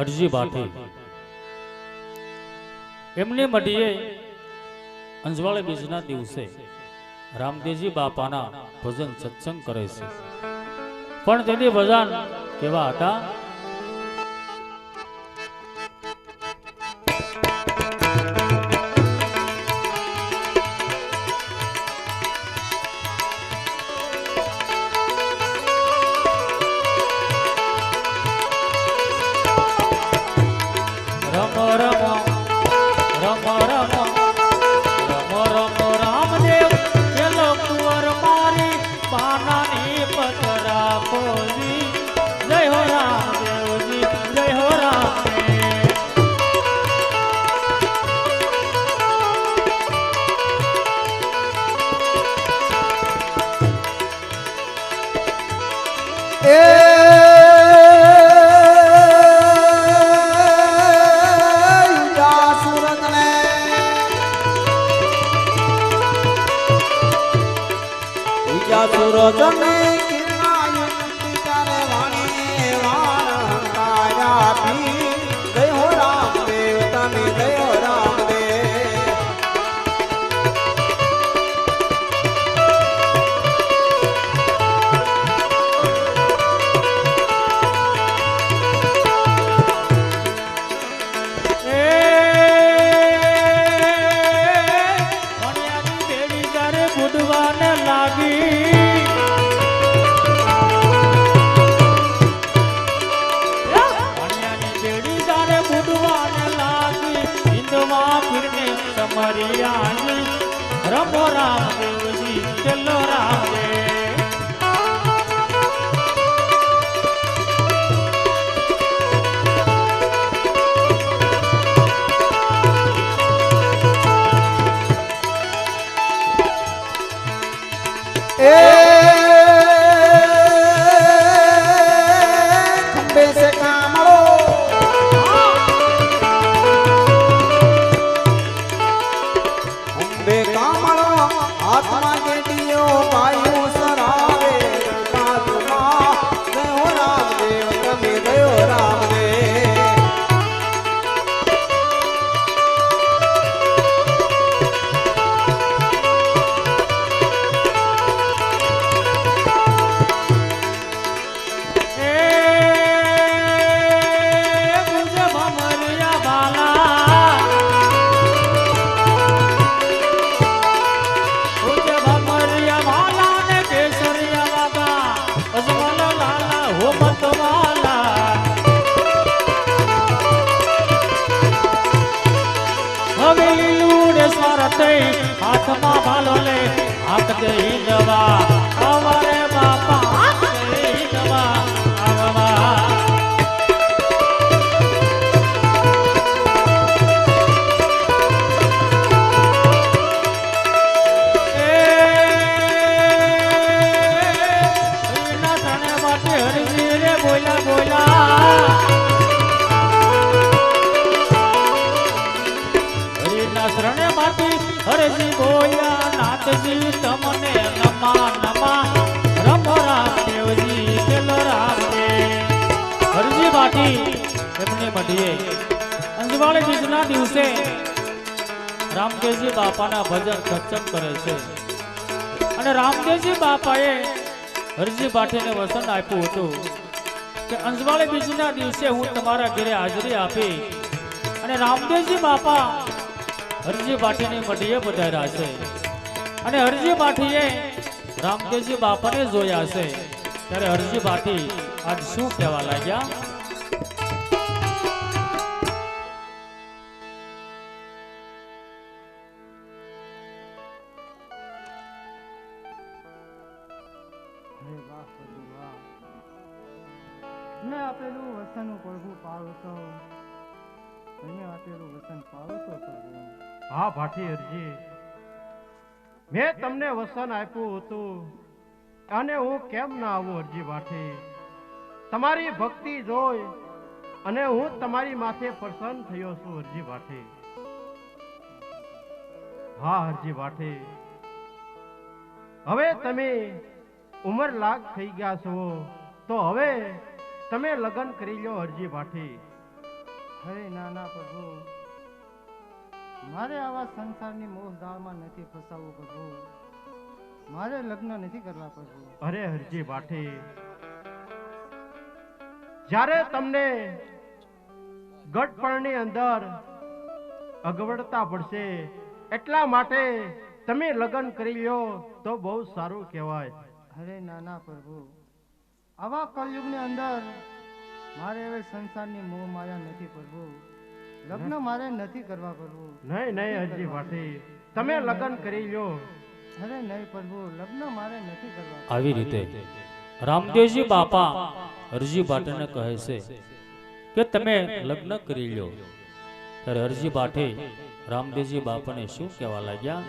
અરજી ભાટી એમની મઢીએ અંજવાળે બીજના દિવસે રામદેવજી બાપાના ભજન સત્સંગ કરે છે, પણ તેની ભજન કેવા હતા? રમો રામદેવજી ચલો રામદેવ ખંભે સે કામળો ખંભે કામળો હાથમાં કેટીઓ પાયું સરાવે કાતમાં ગયો રામદેવ તમે ગયો રામદેવ હાથમાં ભાલો લે હાથ દે દવા અમારે બાપા હાથ દે દવા આવવા ના તને માટે હરજી રે બોલા બોલા શરણે માતી હરજી બોલ્યા નાથજી તમને નમા નમા રમો રામદેવજી ચલો રામદેવ હરજી ભાટી એમની મઢીએ અંજવાળી બીજના દિવસે રામદેવજી બાપાના ભજન સત્સંગ કરે છે અને રામદેવજી બાપાએ હરજી ભાટીને વચન આપ્યું હતું કે અંજવાળી બીજના દિવસે હું તમારા ઘરે હાજરી આપી અને રામદેવજી બાપા હરજી ભાટીની મઢીએ પધાર્યા છે અને હરજી ભાટીએ રામદેવજી બાપાને જોયા છે ત્યારે હરજી ભાટી આજ શું કહેવા લાગ્યા? મેં આપેલું વચન પ્રભુ પાવતો મેં આપેલું વચન પાવતો પ્રભુ. હા ભાટી હરજી, મેં તમને વચન આપ્યું હતું અને હું કેમ ના આવું હરજી ભાટી? તમારી ભક્તિ જોઈ અને હું તમારી માથે પ્રસન્ન થયો છું હરજી ભાટી. હા હરજી ભાટી, હવે તમે ઉંમર લાગ થઈ ગયા છો તો હવે તમે લગ્ન કરી લો હરજી ભાટી. હરે નાના પ્રભુ, મારે આવા સંસારની મોહ જાળમાં નથી ફસાવવું પ્રભુ. મારે લગ્ન નથી કરવા પ્રભુ. અરે હરજી ભાઠી, જ્યારે તમને ગઢપણની અંદર અગવડતા પડશે એટલા માટે તમે લગ્ન કરી લ્યો તો બહુ સારું કહેવાય. હરે નાના પ્રભુ, આવા કલયુગની અંદર મારે હવે સંસારની મોહ માયા નથી પ્રભુ. લગ્ન મારે નથી કરવા પ્રભુ. નહીં નહીં હરજી ભાઠી, તમે લગ્ન કરી લ્યો. અરે નહીં પ્રભુ, લગ્ન મારે નથી કરવા. આવી રીતે રામદેવજી બાપા હરજી ભાટેને કહે છે કે તમે લગ્ન કરી લો. ત્યારે હરજી ભાટે રામદેવજી બાપાને શું કહેવા લાગ્યા?